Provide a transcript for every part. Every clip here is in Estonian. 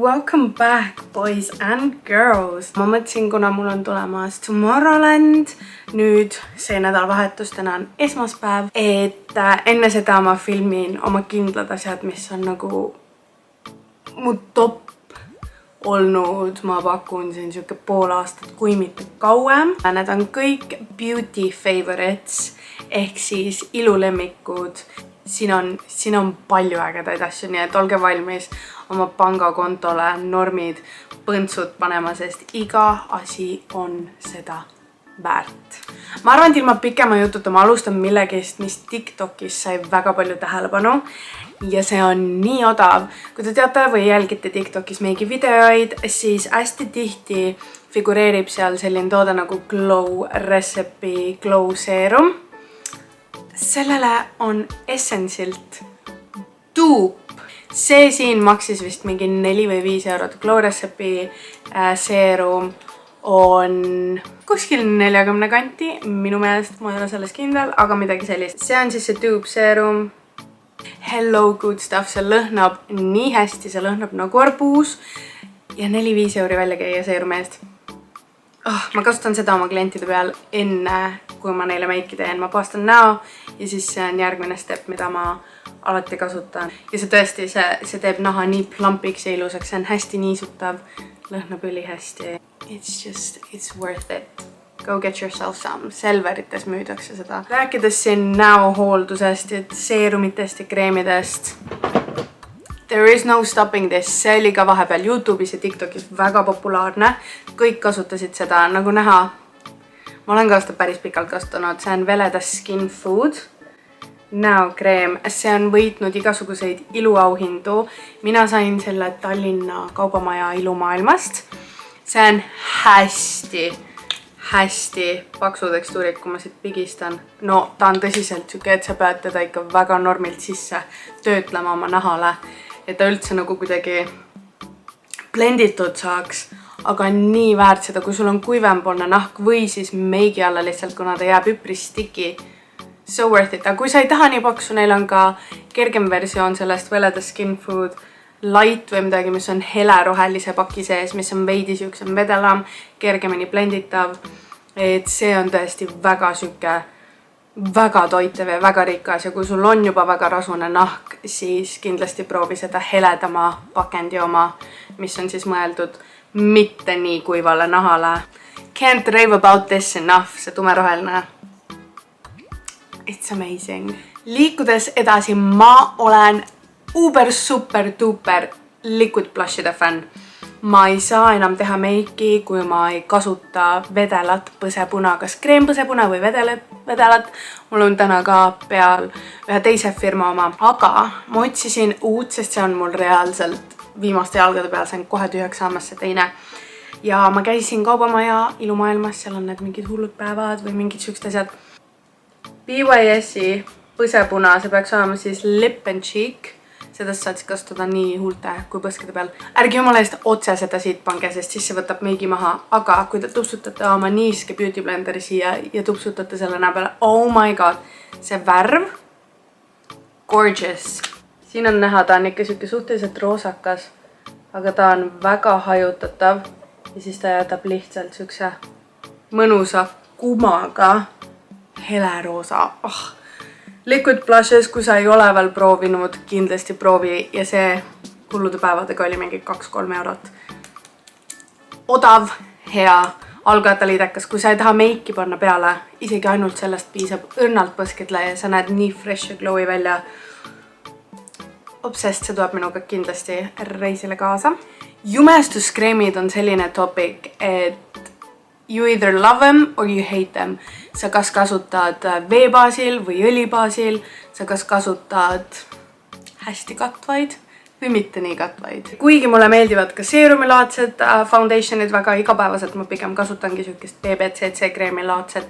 Welcome back, boys and girls. Ma mõtlesin, kuna mul on tulemas Tomorrowland, nüüd see nädalavahetus, täna on esmaspäev, et enne seda ma filmin oma kindlad asjad, mis on nagu mu top olnud, ma pakun siin siuke pool aastat, kui mitte kauem. Need on kõik beauty favorites ehk siis ilulemmikud. Siin on palju ägedaid asju, nii et olge valmis oma pangakontole normid, põntsud panema, sest iga asi on seda väärt. Ma arvan, et ilma pikema jututa ma alustan millegist, mis TikTokis sai väga palju tähelepanu ja see on nii odav. Kui te teate või jälgite TikTokis meigi videoid, siis hästi tihti figureerib seal selline toode nagu Glow Recipe Glow Serum. Sellele on Essence'ilt duup. See siin maksis vist mingi 4 või 5 eurot. Glow Recipe seerum on kuskil 40 kanti, minu meelest, ma ei ole selles kindel, aga midagi sellist. See on siis see duup seerum. Hello Good Stuff, see lõhnab nii hästi, see lõhnab nagu arbuus ja 4-5 euri välja käia seerumi eest. Ma kasutan seda oma klientide peal enne, kui ma neile meiki teen. Ma paastan näo ja siis see on järgmine step, mida ma alati kasutan. Ja see tõesti, see teeb naha nii plumpiks ja ilusaks. See on hästi niisutav, lõhnab üli hästi. It's worth it. Go get yourself some. Selverites müüdakse seda. Rääkides siin näohooldusest, seerumitest ja kreemidest. There is no stopping this. See oli ka vahepeal YouTube'is ja TikTokis väga populaarne. Kõik kasutasid seda, nagu näha. Ma olen ka seda päris pikalt kasutanud. See on Veleda Skin Food näokreem. See on võitnud igasuguseid iluauhindu. Mina sain selle Tallinna Kaubamaja ilumaailmast. See on hästi paksu tekstuurid, kui ma siit pigistan. No, ta on tõsiselt siuke, et sa pead teda ikka väga normilt sisse töötlema oma nahale. Et ta üldse nagu kuidagi blenditud saaks, aga nii väärt seda, kui sul on kuivempoolne nahk või siis meigi alla lihtsalt, kuna ta jääb üpris sticky. So worth it. Aga kui sa ei taha nii paksu, neil on ka kergem versioon sellest Veleda Skin Food Light või midagi, mis on helerohelise paki sees, mis on veidi siuksem vedelam, kergemini blenditav. Et see on tõesti väga süke, väga toitev ja väga rikas ja kui sul on juba väga rasune nahk, siis kindlasti proovi seda heledama pakendi oma, mis on siis mõeldud mitte nii kuivale nahale. Can't rave about this enough, see tumeroheline. It's amazing. Liikudes edasi, ma olen super duper liquid blushide fänn. Ma ei saa enam teha meiki, kui ma ei kasuta vedelat põsepuna, kas kreempõsepuna või vedelat. Mul on täna ka peal ühe teise firma oma, aga ma otsisin uut, sest see on mul reaalselt viimaste jalgade peal, see on kohe tühjaks saamas see teine. Ja ma käisin Kaubamaja ilumaailmas, seal on need mingid hullud päevad või mingid siuksed asjad. BYS-i põsepuna, see peaks olema siis Lip and Cheek. Sedast saad kasutada nii huulte kui põskede peal. Ärgi jumala eest otse seda siit pange, sest siis see võtab meigi maha. Aga kui te tupsutate oma niiske beauty blenderi siia ja tupsutate selle näo peale, oh my god, see värv, gorgeous. Siin on näha, ta on ikka siuke suhteliselt roosakas, aga ta on väga hajutatav ja siis ta jätab lihtsalt siukse mõnusa kumaga heleroosa. Liquid blushes, kui sa ei ole veel proovinud, kindlasti proovi ja see hullude päevadega oli mingi 2-3 eurot. Odav, hea, algajataliidekas, kui sa ei taha meiki panna peale, isegi ainult sellest piisab õrnalt põskidle ja sa näed nii fresh ja glowy välja. Obsessed, see tuleb minuga kindlasti reisile kaasa. Jumestuskreemid on selline topic, et you either love them or you hate them. Sa kas kasutad veebaasil või õlibaasil, sa kas kasutad hästi katvaid või mitte nii katvaid. Kuigi mulle meeldivad ka seerumilaadsed foundationid väga igapäevaselt, ma pigem kasutangi siukest BBCC kreemilaadsed,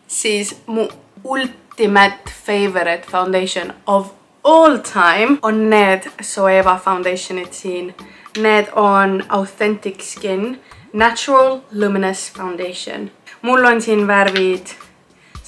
siis mu ultimate favorite foundation of all time on need Zoeva foundationid siin. Need on Authentic Skin Natural Luminous Foundation. Mul on siin värvid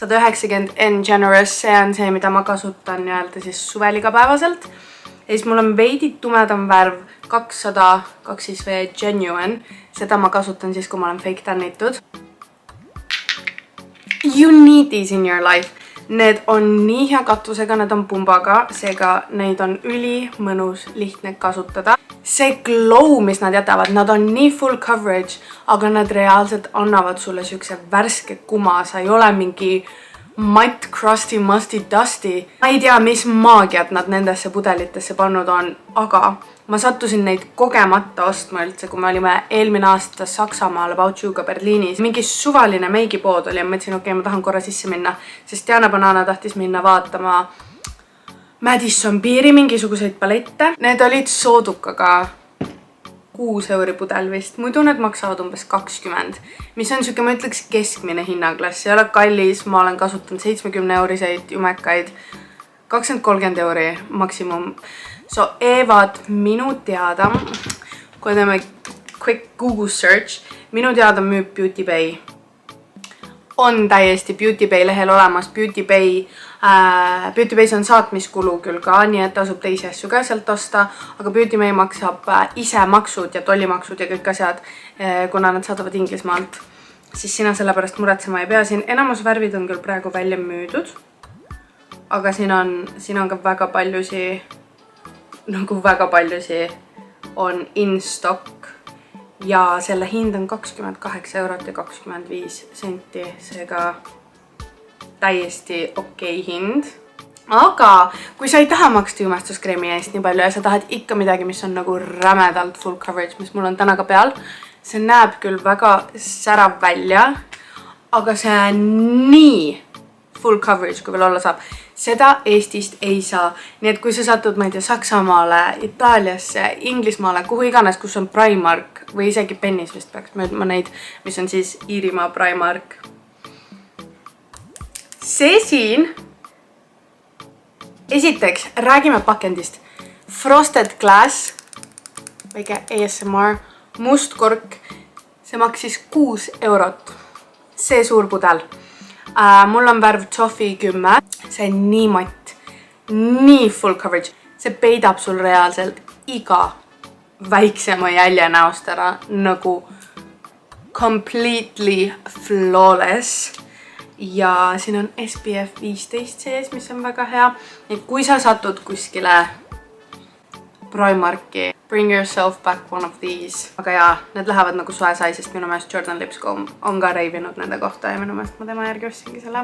190 N Generous, see on see, mida ma kasutan nii-öelda siis suvel igapäevaselt. Ja siis mul on veidi tumedam värv 202V Genuine. Seda ma kasutan siis, kui ma olen fake tannitud. You need these in your life. Need on nii hea katusega, need on pumbaga, seega neid on ülimõnus lihtne kasutada. See glow, mis nad jätavad, nad on nii full coverage, aga nad reaalselt annavad sulle siukse värske kuma. Sa ei ole mingi matt, crusty, musty, dusty. Ma ei tea, mis maagiat nad nendesse pudelitesse pannud on, aga ma sattusin neid kogemata ostma üldse, kui me olime eelmine aasta Saksamaal About You'ga Berliinis. Mingi suvaline meigipood oli ja mõtlesin, okei, ma tahan korra sisse minna, sest Diana Banana tahtis minna vaatama Madison Beeri mingisuguseid palette. Need olid soodukaga 6 euri pudel vist. Muidu need maksavad umbes 20, mis on siuke, ma ütleks, keskmine hinnaklass. See ei ole kallis, ma olen kasutanud 70 euriseid jumekaid, 20-30 euri maksimum. So Evad minu teada, kui teeme quick Google search, minu teada müüb Beauty Bay. On täiesti Beauty Bay lehel olemas. Beauty Bay's on saatmiskulu küll ka, nii et tasub teisi asju ka sealt osta, aga Beauty Bay maksab ise maksud ja tollimaksud ja kõik asjad, kuna nad saadavad Inglismaalt. Siis sina selle pärast muretsema ei pea. Siin enamus värvid on küll praegu välja müüdud, aga siin on ka väga paljusi on in stock ja selle hind on 28 eurot ja 25 senti, seega täiesti okei hind. Aga kui sa ei taha maksta jumestuskreemi eest nii palju ja sa tahad ikka midagi, mis on nagu rämedalt full coverage, mis mul on täna ka peal, see näeb küll väga särav välja, aga see on nii full coverage, kui veel olla saab. Seda Eestist ei saa. Nii et kui sa satud, ma ei tea, Saksamaale, Itaaliasse, Inglismaale, kuhu iganes, kus on Primark või isegi Pennis vist peaks möödma neid, mis on siis Iirimaa Primark. See siin, esiteks, räägime pakendist. Frosted Glass, väike ASMR, must kork, see maksis 6 eurot. See suur pudel. Mul on värv Toffee 10. See on nii matt, nii full coverage. See peidab sul reaalselt iga väiksema jälje näost ära nagu completely flawless. Ja siin on SPF 15 sees, mis on väga hea. Et kui sa satud kuskile Primarki, bring yourself back one of these. Aga jaa, need lähevad nagu soe sai, sest minu meelest Jordan Lipscomb on ka reivinud nende kohta ja minu meelest ma tema järgi ostsingi selle.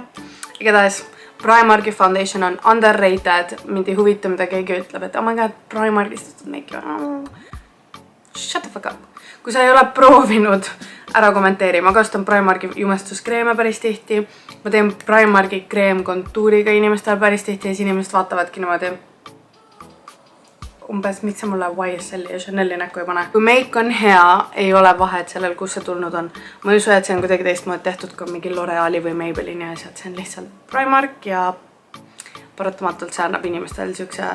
Igatahes, Primarki foundation on underrated. Mind ei huvita, mida keegi ütleb, et oh my god, Primarkist ostad meiki. Shut the fuck up. Kui sa ei ole proovinud, ära kommenteeri. Ma kasutan Primarki jumestuskreeme päris tihti. Ma teen Primarki kreemkontuuriga inimestel päris tihti ja siis inimesed vaatavadki niimoodi umbes, miks sa mulle YSL ja Chanel'i näkku ei pane. Kui meik on hea, ei ole vahet sellel, kus see tulnud on. Ma ei usu, et see on kuidagi teistmoodi tehtud ka mingi L'Oreali või Maybellini asjad. See on lihtsalt Primark ja paratamatult see annab inimestel siukse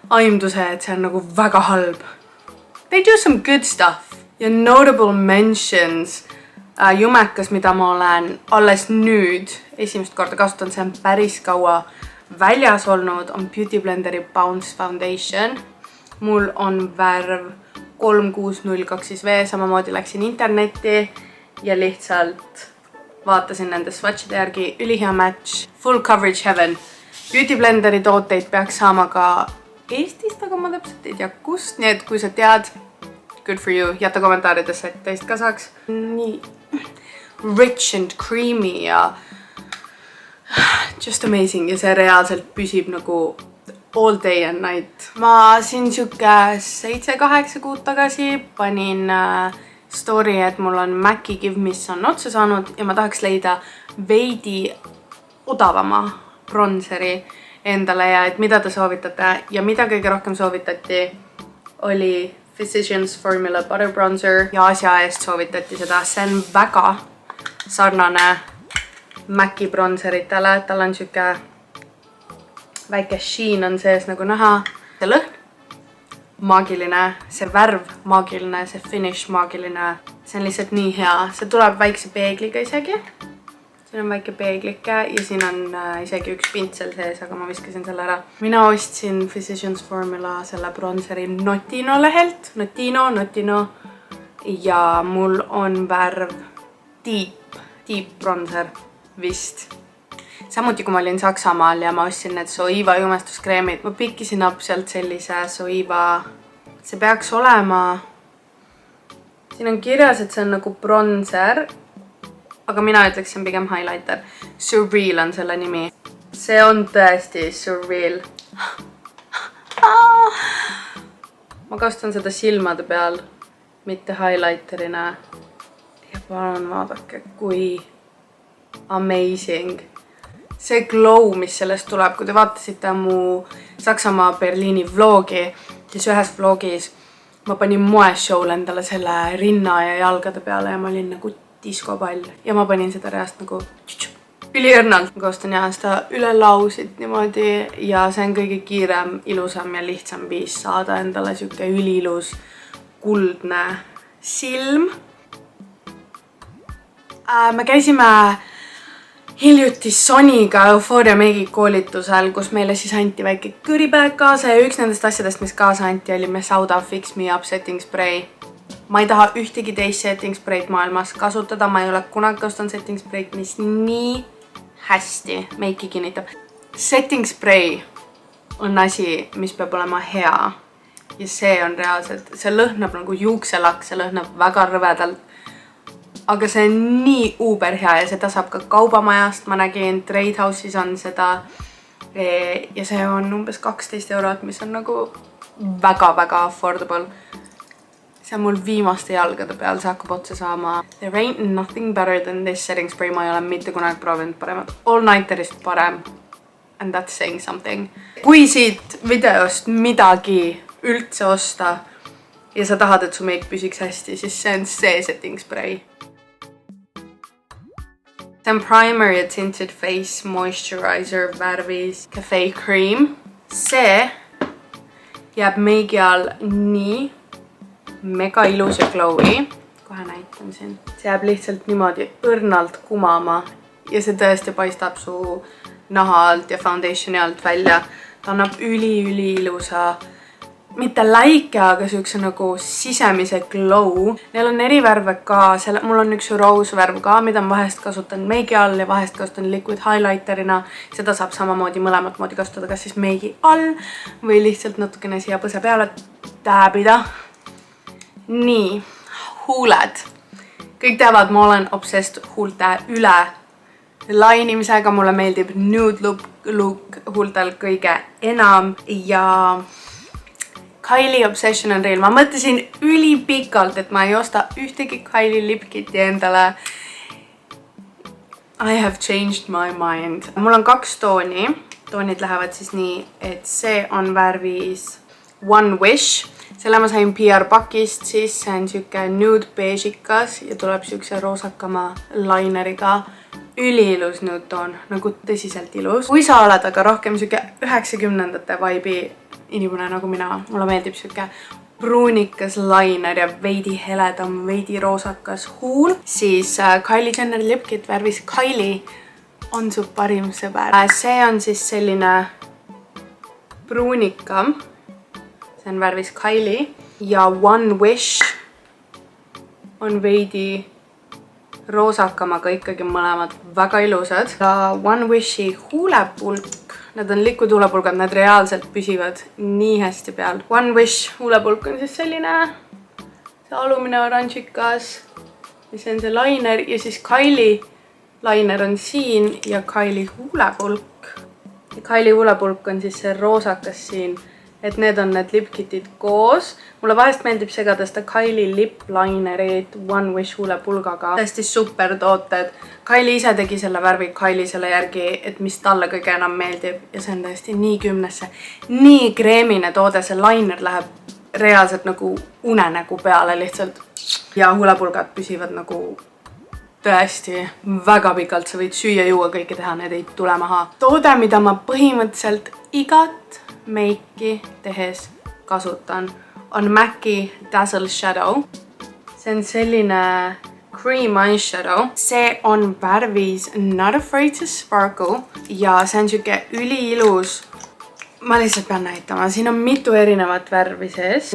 aimduse, et see on nagu väga halb. They do some good stuff. Ja notable mentions. Jumekas, mida ma olen alles nüüd esimest korda kasutanud, see on päris kaua väljas olnud, on Beauty Blenderi Bounce Foundation. Mul on värv 3602V, samamoodi läksin internetti ja lihtsalt vaatasin nende swatchide järgi. Ülihea match, full coverage heaven. Beauty Blenderi tooteid peaks saama ka Eestist, aga ma täpselt ei tea kust, nii et kui sa tead, good for you, jäta kommentaaridesse, et teist ka saaks. Nii rich and creamy ja just amazing ja see reaalselt püsib nagu all day and night. Ma siin siuke 7-8 kuud tagasi panin story, et mul on MAC-i Give, mis on otsa saanud ja ma tahaks leida veidi odavama bronzeri endale ja et mida te soovitate ja mida kõige rohkem soovitati oli Physicians Formula Butter Bronzer ja Aasia eest soovitati seda. See on väga sarnane MAC-i bronzeritele, tal on siuke väike sheen on sees nagu näha. See lõhn maagiline, see värv maagiline, see finish maagiline. See on lihtsalt nii hea. See tuleb väikse peegliga isegi. siin on väike peeglike ja siin on isegi üks pintsel sees, aga ma viskasin selle ära. Mina ostsin Physicians Formula selle bronzeri Notino lehelt. Notino. Ja mul on värv Deep bronzer vist. Samuti kui ma olin Saksamaal ja ma ostsin need Zoeva jumestuskreemid, ma pikkisin up sealt sellise Zoeva. See peaks olema... Siin on kirjas, et see on nagu bronzer. Aga mina ütleks, see on pigem highlighter. Surreal on selle nimi. See on tõesti Surreal. Ma kasutan seda silmade peal, mitte highlighterina. Ja palun vaadake, kui amazing. See glow, mis sellest tuleb, kui te vaatasite mu Saksamaa Berliini vlogi, siis ühes vlogis ma panin moeshow'l endale selle rinna ja jalgade peale ja ma olin nagu diskopall ja ma panin seda reast nagu üliõrnalt. Ma kasutan jah seda üle lausit niimoodi ja see on kõige kiirem, ilusam ja lihtsam viis saada endale siuke üliilus kuldne silm. Me käisime hiljuti Soniga Euphoria meigikoolitusel, kus meile siis anti väike goodiebag kaasa ja üks nendest asjadest, mis kaasa anti, oli Mesauda Fix Me Up setting spray. Ma ei taha ühtegi teist setting spray'd maailmas kasutada, ma ei ole kunagi kasutanud setting spray'd, mis nii hästi meiki kinnitab. Setting spray on asi, mis peab olema hea ja see on reaalselt, see lõhnab nagu juukselakk, see lõhnab väga rõvedalt. Aga see on nii uber hea ja seda saab ka kaubamajast, ma nägin Trade House'is on seda ja see on umbes 12 €, mis on nagu väga affordable. See on mul viimaste jalgade peal, see hakkab otsa saama. There ain't nothing better than this setting spray, ma ei ole mitte kunagi proovinud paremat. All Nighterist parem. And that's saying something. Kui siit videost midagi üldse osta ja sa tahad, et su meik püsiks hästi, siis see on see setting spray. See on primer ja tinted face moisturizer värvis Cafe Cream. See jääb meigi all nii mega ilus ja glowy. Kohe näitan siin. See jääb lihtsalt niimoodi õrnalt kumama ja see tõesti paistab su naha alt ja foundationi alt välja. Ta annab üli ilusa, mitte läike, aga siukse nagu sisemise glow. Neil on eri värve ka, mul on üks rose värv ka, mida ma vahest kasutan meigi all ja vahest kasutan liquid highlighterina. Seda saab samamoodi mõlemat moodi kasutada, kas siis meigi all või lihtsalt natukene siia põse peale tääbida. Nii, huuled. Kõik teavad, ma olen obsessed huulte üle lainimisega. Mulle meeldib nude look huultel kõige enam ja Kylie obsession on real. Ma mõtlesin ülipikalt, et ma ei osta ühtegi Kylie lipkiti endale. I have changed my mind. Mul on 2 tooni. Toonid lähevad siis nii, et see on värvis One Wish. Selle ma sain PR pakist, siis see on siuke nude beige'ikas ja tuleb siukse roosakama laineriga. Üliilus nude toon, nagu tõsiselt ilus. Kui sa oled aga rohkem siuke 90ndate vibe'i inimene nagu mina, mulle meeldib siuke pruunikas lainer ja veidi heledam, veidi roosakas huul, siis Kylie Jenner lipkit värvis Kylie on su parim sõber. See on siis selline pruunikam. See on värvis Kylie ja One Wish on veidi roosakam, aga ikkagi mõlemad väga ilusad. One Wishi huulepulk, need on liquid huulepulgad, need reaalselt püsivad nii hästi peal. One Wish huulepulk on siis selline, see alumine oranžikas ja see on see lainer ja siis Kylie lainer on siin ja Kylie huulepulk. Ja Kylie huulepulk on siis see roosakas siin. Et need on need lipkitid koos. Mulle vahest meeldib segada seda Kylie lip linerit One Wish huulepulgaga. Täiesti super tooted. Kylie ise tegi selle värvi Kylie selle järgi, et mis talle kõige enam meeldib. Ja see on täiesti nii 10-sse. Nii kreemine toode, see liner läheb reaalselt nagu unenägu peale lihtsalt. Ja huulepulgad püsivad nagu tõesti väga pikalt. Sa võid süüa juua kõike teha, need ei tule maha. Toode, mida ma põhimõtteliselt igat meiki tehes kasutan, on MAC'i Dazzle Shadow. See on selline Cream Eyeshadow. See on värvis Not Afraid to Sparkle ja see on siuke üliilus. Ma lihtsalt pean näitama. Siin on mitu erinevat värvi sees.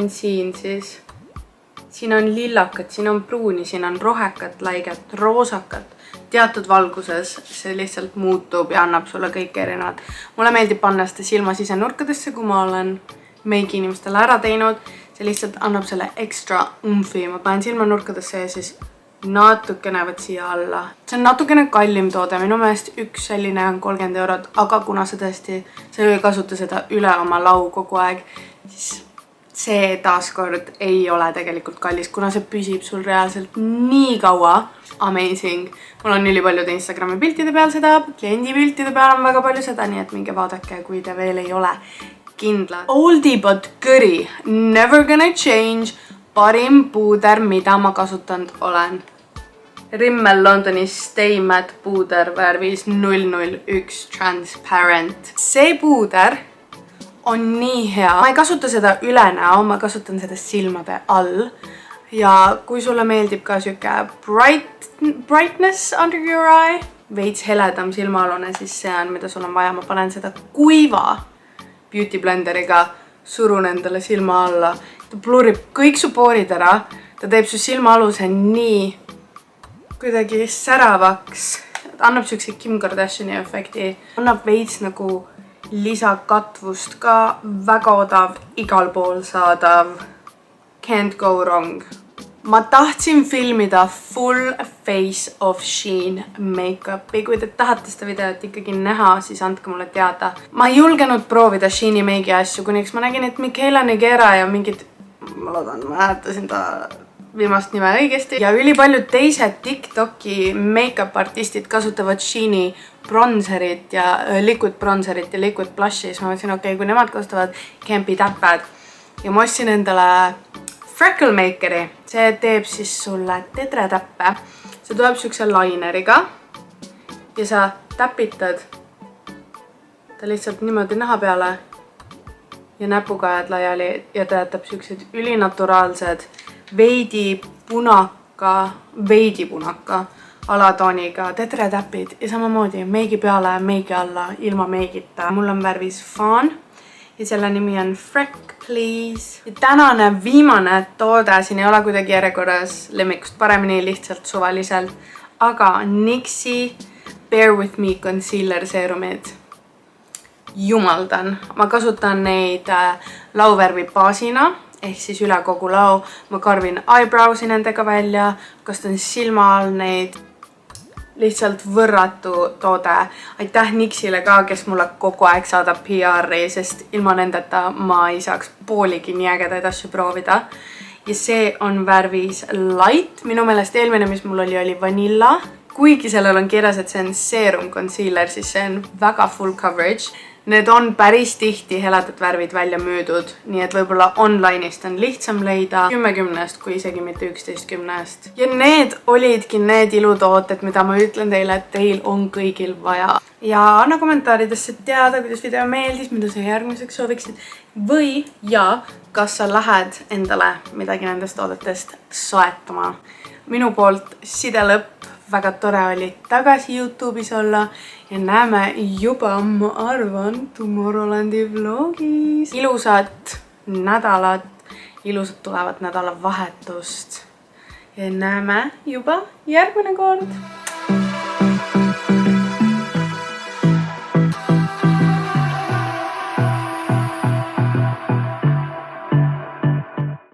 Siin on lillakat, siin on pruuni, siin on rohekat, laiget, roosakat. Teatud valguses see lihtsalt muutub ja annab sulle kõik erinevad. Mulle meeldib panna seda silma sisenurkadesse, kui ma olen meigi inimestele ära teinud. See lihtsalt annab selle ekstra umfi. Ma panen silmanurkadesse ja siis natukene võt siia alla. See on natukene kallim toode. Minu meelest üks selline on 30 €, aga kuna sa tõesti ei kasuta seda üle oma lau kogu aeg, siis see taaskord ei ole tegelikult kallis, kuna see püsib sul reaalselt nii kaua. Amazing. Mul on ülipaljude Instagrami piltide peal seda, kliendi piltide peal on väga palju seda, nii et minge vaadake, kui te veel ei ole kindlad. Oldie but goodie. Never gonna change. Parim puuder, mida ma kasutanud olen. Rimmel Londoni Stay Matte puuder värvis 001 Transparent. See puuder on nii hea. Ma ei kasuta seda üle näo, ma kasutan seda silmade all. Ja kui sulle meeldib ka siuke brightness under your eye, veits heledam silmaalune, siis see on, mida sul on vaja. Ma panen seda kuiva beauty blenderiga, surun endale silma alla. Ta blurrib kõik su poorid ära. Ta teeb su silmaaluse nii kuidagi säravaks. Annab siukse Kim Kardashini efekti. Annab veits nagu lisakatvust ka, väga odav, igal pool saadav. Can't go wrong. Ma tahtsin filmida full face of Shein make-upi. Kui te tahate seda videot ikkagi näha, siis andke mulle teada. Ma ei julgenud proovida Sheini meigi asju, kuniks ma nägin, et Michaela Negera ja mingid, ma loodan, ma hääletasin ta viimast nime õigesti. Ja ülipaljud teised TikToki make-up artistid kasutavad Sheini bronzerit ja liquid bronzerit ja liquid blushi. Siis ma mõtlesin, okei, kui nemad kasutavad, can't be that bad. Ja ma ostsin endale Freckle Makeri. See teeb siis sulle tetretäppe. See tuleb siukse laineriga ja sa täpitad ta lihtsalt niimoodi naha peale ja näpuga ajad laiali ja ta jätab siuksed ülinaturaalsed veidi punaka alatooniga tetretäpid ja samamoodi meigi peale, meigi alla, ilma meigita. Mul on värvis Fawn ja selle nimi on Freck Please. Ja tänane viimane toode, siin ei ole kuidagi järjekorras lemmikust paremini, lihtsalt suvaliselt, aga NYXi Bare With Me Concealer seerumid. Jumaldan. Ma kasutan neid lauvärvi baasina, ehk siis üle kogu lau. Ma karvin eyebrowsi nendega välja, kasutan silma all neid. Lihtsalt võrratu toode. Aitäh NYXile ka, kes mulle kogu aeg saadab PR-i, sest ilma nendeta ma ei saaks pooligi nii ägedaid asju proovida. Ja see on värvis light. Minu meelest eelmine, mis mul oli vanilla. Kuigi sellel on kirjas, et see on seerum concealer, siis see on väga full coverage. Need on päris tihti heledad värvid välja müüdud, nii et võib-olla online'ist on lihtsam leida 10 kui isegi mitte 11. Ja need olidki need ilutooted, mida ma ütlen teile, et teil on kõigil vaja. Ja anna kommentaaridesse teada, kuidas video meeldis, mida sa järgmiseks sooviksid või ja kas sa lähed endale midagi nendest toodetest soetama. Minu poolt side lõpp. Väga tore oli tagasi YouTube'is olla ja näeme juba, ma arvan, Tomorrowlandi vlogis. Ilusat nädalat, ilusat tulevat nädalavahetust ja näeme juba järgmine kord.